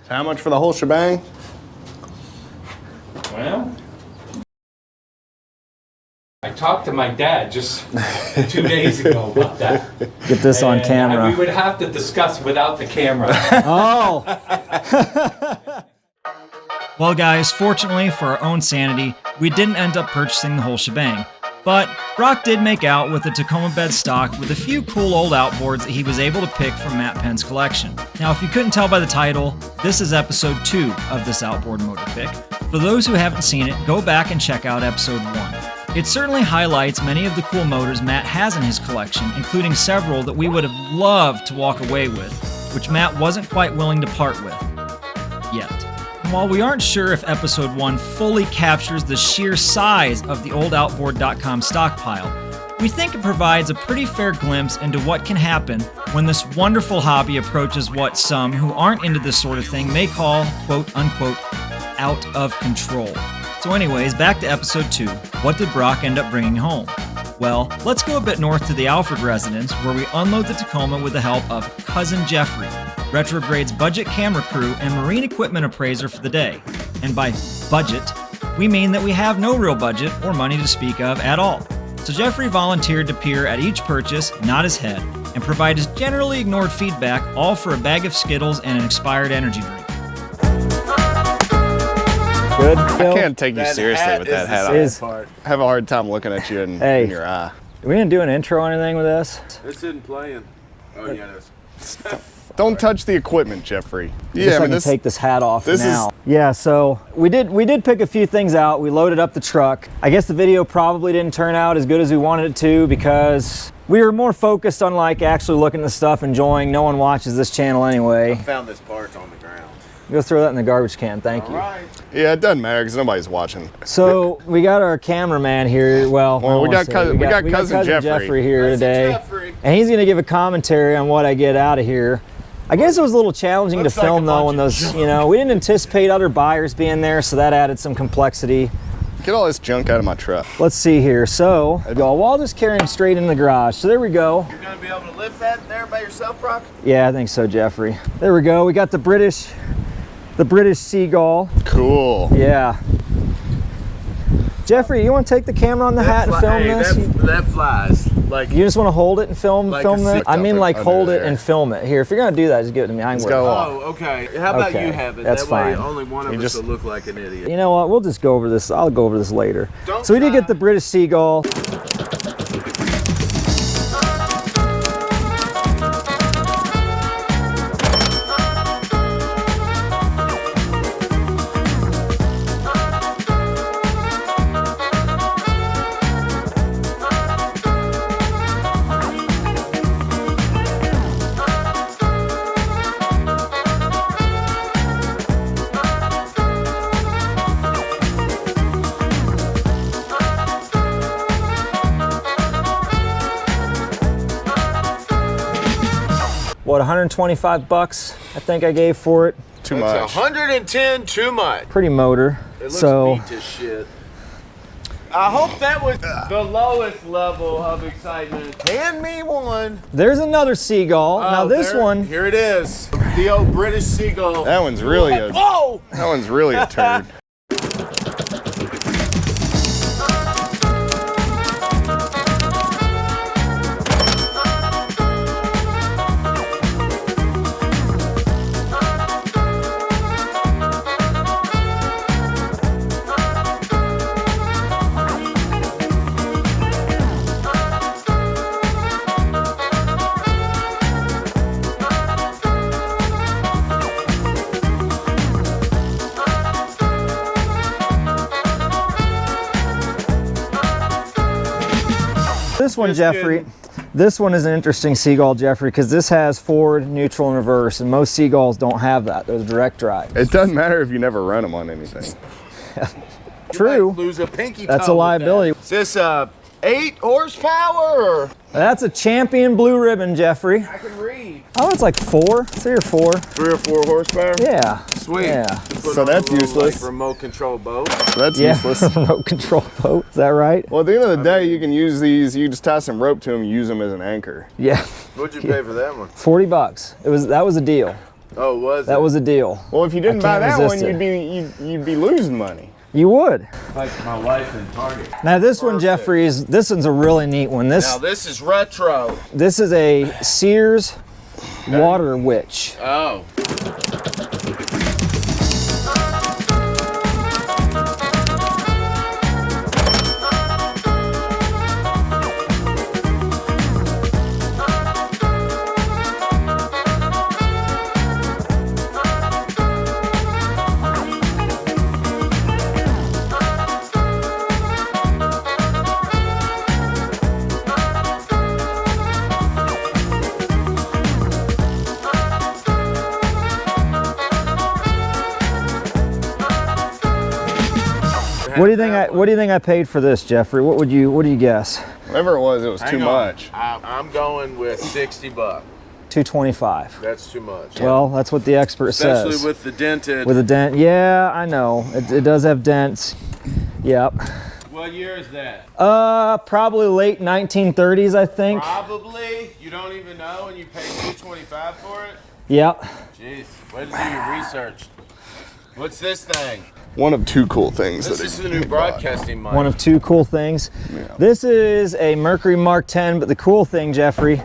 So how much for the whole shebang? Well, I talked to my dad just 2 days ago about that. Get this on camera. We would have to discuss without the camera. Oh! Well, guys, fortunately for our own sanity, we didn't end up purchasing the whole shebang. But Brock did make out with a Tacoma bed stock with a few cool old outboards that he was able to pick from Matt Penn's collection. Now, if you couldn't tell by the title, this is episode 2 of this outboard motor pick. For those who haven't seen it, go back and check out episode 1. It certainly highlights many of the cool motors Matt has in his collection, including several that we would have loved to walk away with, which Matt wasn't quite willing to part with. Yet. And while we aren't sure if episode 1 fully captures the sheer size of the oldoutboard.com stockpile, we think it provides a pretty fair glimpse into what can happen when this wonderful hobby approaches what some who aren't into this sort of thing may call, quote unquote, out of control. So anyways, back to episode 2. What did Brock end up bringing home? Well, let's go a bit north to the Alfred residence where we unload the Tacoma with the help of Cousin Jeffrey, Retrograde's budget camera crew and marine equipment appraiser for the day. And by budget, we mean that we have no real budget or money to speak of at all. So Jeffrey volunteered to peer at each purchase, nod his head, and provide his generally ignored feedback, all for a bag of Skittles and an expired energy drink. Good. I can't take you seriously with that hat on. I have a hard time looking at you in your eye. We didn't do an intro or anything with this? This isn't playing. Oh, yeah, it is. Don't touch the equipment, Jeffrey. Yeah, I can take this hat off now. Yeah, so we did pick a few things out. We loaded up the truck. I guess the video probably didn't turn out as good as we wanted it to because we were more focused on like actually looking at the stuff, enjoying. No one watches this channel anyway. I found this part on the ground. Go throw that in the garbage can, thank you. All right. Yeah, it doesn't matter because nobody's watching. So we got our cameraman here. Well, we got cousin Jeffrey here today, Jeffrey. and he's gonna give a commentary on what I get out of here. I guess it was a little challenging to film though when those, we didn't anticipate other buyers being there, so that added some complexity. Get all this junk out of my truck. Let's see here. So, I'll just carry him straight in the garage. So there we go. You're gonna be able to lift that there by yourself, Brock? Yeah, I think so, Jeffrey. There we go. We got the British Seagull. Cool. Yeah. Jeffrey, you want to take the camera on the hat and film this? That flies. Like you just want to hold it and film this? I mean, like hold it and film it. Here, if you're gonna do that, just give it to me. I can work. Oh, okay. How about you have it? That's that way fine. only one of us will look like an idiot. You know what? We'll just go over this. I'll go over this later. So we did get the British Seagull. What, 125 bucks? I think I gave for it. Too much. 110 too much. Pretty motor. It looks beat to shit. I hope that was the lowest level of excitement. Hand me one. There's another Seagull. Now this one. Here it is. The old British Seagull. That one's really a. Whoa! That one's really a turd. This one, Jeffrey, this one is an interesting Seagull, Jeffrey, because this has forward, neutral, and reverse, and most Seagulls don't have that. Those direct drive. It doesn't matter if you never run them on anything. True. Lose a pinky That's a liability. Is this 8 horsepower? Or? That's a Champion blue ribbon, Jeffrey. I can read. Oh, it's like 4, 3 or 4. 3 or 4 horsepower? Yeah. Sweet. Yeah. So that's useless. Like, remote control boat. So that's useless. Remote control boat. Is that right? Well, at the end of the day, you can use these. You just tie some rope to them, and use them as an anchor. Yeah. What'd you pay for that one? 40 bucks. That was a deal. Oh, was That was a deal. Well, if you didn't buy can't that one, resist it. you'd be losing money. You would. like my wife in Target. Now this one, Jeffrey, this one's a really neat one. Now this is retro. This is a Sears water witch. Oh. What do you think? What do you think I paid for this, Jeffrey? What do you guess? Whatever it was too much. I'm going with $60. $225. That's too much. Well, that's what the expert says. Especially with the dented. With a dent. Yeah, I know. It does have dents. Yep. What year is that? Probably late 1930s, I think. Probably. You don't even know, and you paid $225 for it. Yep. Jeez, way to do your research. What's this thing? One of two cool things. This is the new broadcasting mic. One of two cool things. Yeah. This is a Mercury Mark 10, but the cool thing, Jeffrey,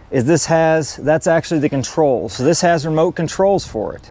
is that's actually the controls. So this has remote controls for it.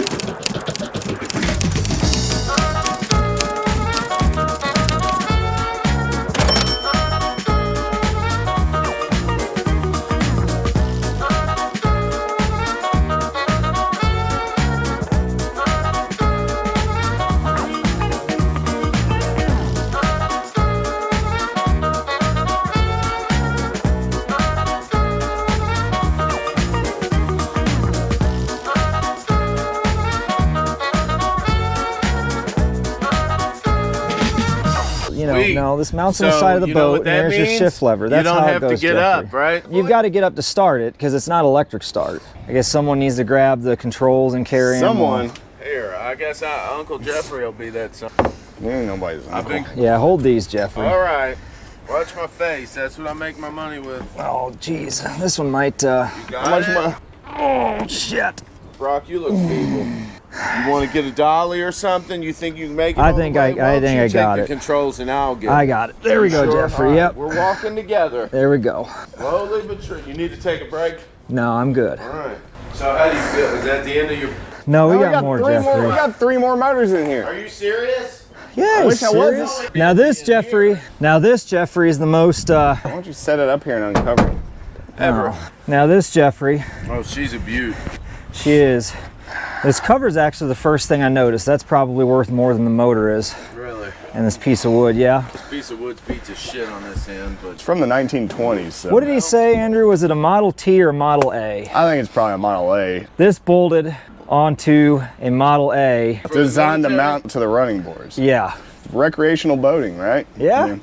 No, this mounts on the side of the boat, and there's your shift lever. That's how it goes, You don't have to get Jeffrey. up, right? You've got to get up to start it, because it's not electric start. I guess someone needs to grab the controls and carry them. Someone. Here, I guess Uncle Jeffrey will be that son. Ain't nobody's uncle. Yeah, hold these, Jeffrey. All right. Watch my face. That's what I make my money with. Oh, jeez. This one might... You got it? Oh, shit. Brock, you look feeble. You want to get a dolly or something? You think you can make it? I think I got take it. The controls and I'll get it. I got it. There we go, Jeffrey. Right. Yep. We're walking together. There we go. Slowly but sure. You need to take a break? No, I'm good. All right. So how do you feel? Is that the end of your... No, we got more, Jeffrey. We got 3 more motors in here. Are you serious? Yeah, I wish I serious. wasn't. Now this, Jeffrey, is the most... Why don't you set it up here and uncover it? Ever. Now this, Jeffrey... Oh, she's a beaut. She is. This cover's actually the first thing I noticed. That's probably worth more than the motor is. Really? And this piece of wood, yeah. This piece of wood beats a shit on this end, but... It's from the 1920s. So. What did he say, Andrew? Was it a Model T or a Model A? I think it's probably a Model A. This bolted onto a Model A. Designed to mount to the running boards. Yeah. Recreational boating, right? Yeah.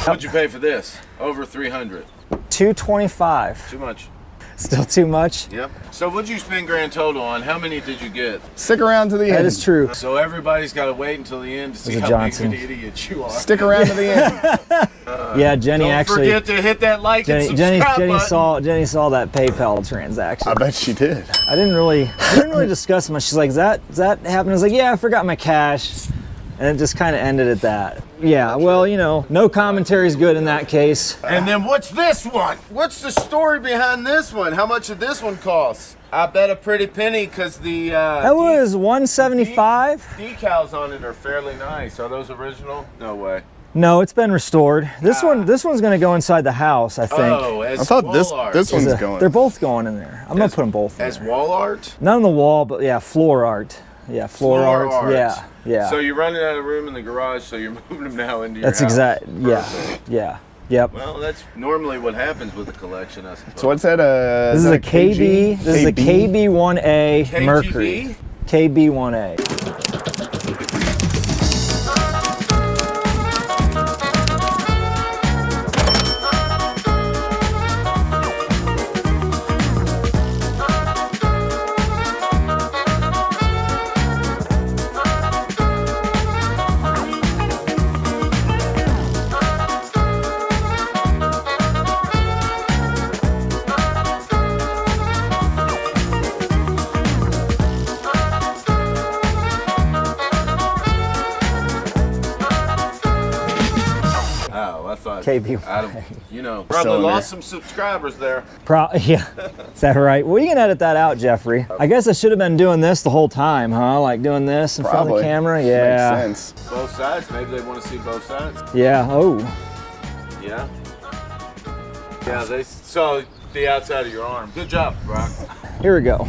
What'd you pay for this? Over 300. $225. Too much. Still too much? Yep. So what'd you spend grand total on? How many did you get? Stick around to the end. That is true. So everybody's got to wait until the end to see a how Johnson. big of an idiot you are. Stick around to the end. Yeah, Jenny Don't actually... forget to hit that like and subscribe button. Jenny saw that PayPal transaction. I bet she did. I didn't really discuss much. She's like, does that happen? I was like, yeah, I forgot my cash. And it just kind of ended at that. Yeah, well, you know, no commentary is good in that case. And then what's this one? What's the story behind this one? How much did this one cost? I bet a pretty penny because the That was $175. decals on it are fairly nice. Are those original? No way. No, it's been restored. This one's gonna go inside the house, I think. Oh, as I thought wall this art. one's going. They're both going in there. I'm gonna put them both in As there. wall art? Not on the wall, but yeah, floor art. Yeah, floor art. Yeah, yeah. So you're running out of room in the garage, so you're moving them now into your That's house. exact. Yeah, Perfect. yeah. Yep. Well, that's normally what happens with a collection, I suppose. So what's that? This is a KB. This is a KB1A KGB? Mercury. KB1A. KB. You know, probably lost some subscribers there. Yeah, is that right? Well, you can edit that out, Jeffrey. I guess I should have been doing this the whole time, huh? Like doing this in front of the camera. Yeah. Makes sense. Both sides. Maybe they want to see both sides. Yeah. Oh. Yeah. Yeah. They saw the outside of your arm. Good job, Brock. Here we go.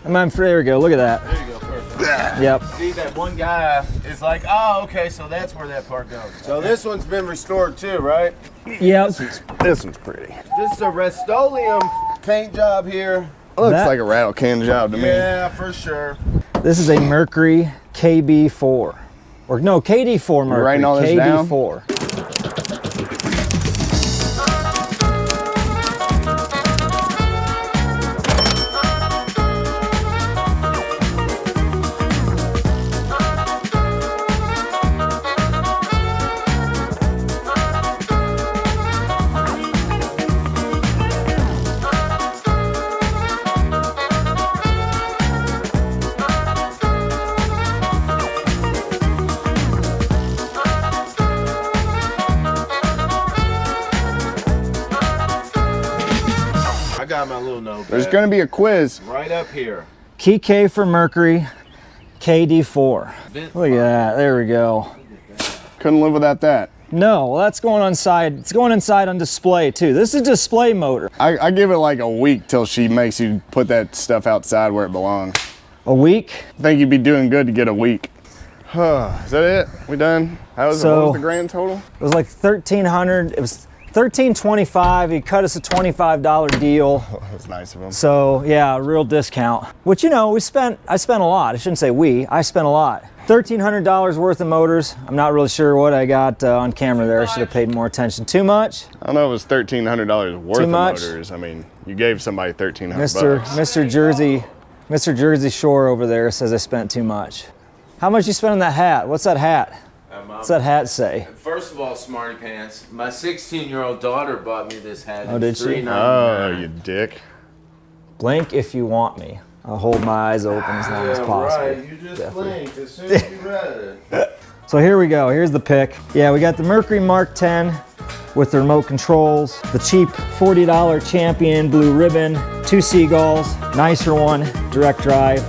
There we go. Look at that. There you go. Perfect. Yep. See, that one guy is like, oh, okay, so that's where that part goes. So this one's been restored too, right? Yep. This one's pretty. This is a Rust-Oleum paint job here. Looks like a rattle can job to me. Yeah, for sure. This is a Mercury KB4. Or no, KD4 Mercury. You're writing all this KD4. down? Got my little notepad. There's going to be a quiz. Right up here. Key K for Mercury, KD4. Look at that. There we go. Couldn't live without that. No, well, that's going inside. It's going inside on display too. This is a display motor. I give it like a week till she makes you put that stuff outside where it belongs. A week? I think you'd be doing good to get a week. Is that it? We done? What was the grand total? It was like $1,300. It was $1,325. He cut us a $25 deal. Oh, that was nice of him. So yeah, a real discount. Which, you know, I spent a lot. I shouldn't say we. I spent a lot. $1,300 worth of motors. I'm not really sure what I got on camera there. I should have paid more attention. Too much? I don't know if it was $1,300 worth of motors. I mean, you gave somebody $1,300 bucks. Mr. Jersey Shore over there says I spent too much. How much you spent on that hat? What's that hat? What's that hat say? First of all, smarty pants, my 16-year-old daughter bought me this hat. Oh, did she? Oh, you dick. Blink if you want me. I'll hold my eyes open as long as possible. Right. You just blinked as soon as you read it. So here we go. Here's the pick. Yeah, we got the Mercury Mark 10 with the remote controls, the cheap $40 Champion blue ribbon, 2 seagulls, nicer one, direct drive.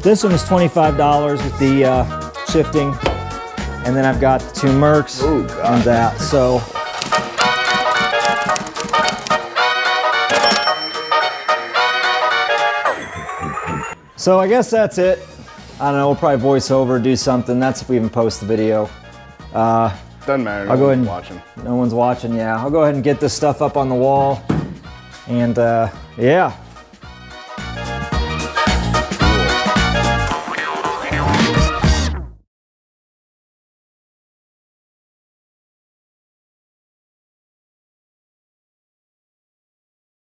This one was $25 with the shifting. And then I've got the 2 Mercs and that. So I guess that's it. I don't know, we'll probably voice over, do something. That's if we even post the video. Doesn't matter, I'll go ahead and watching. No one's watching, yeah. I'll go ahead and get this stuff up on the wall. And yeah.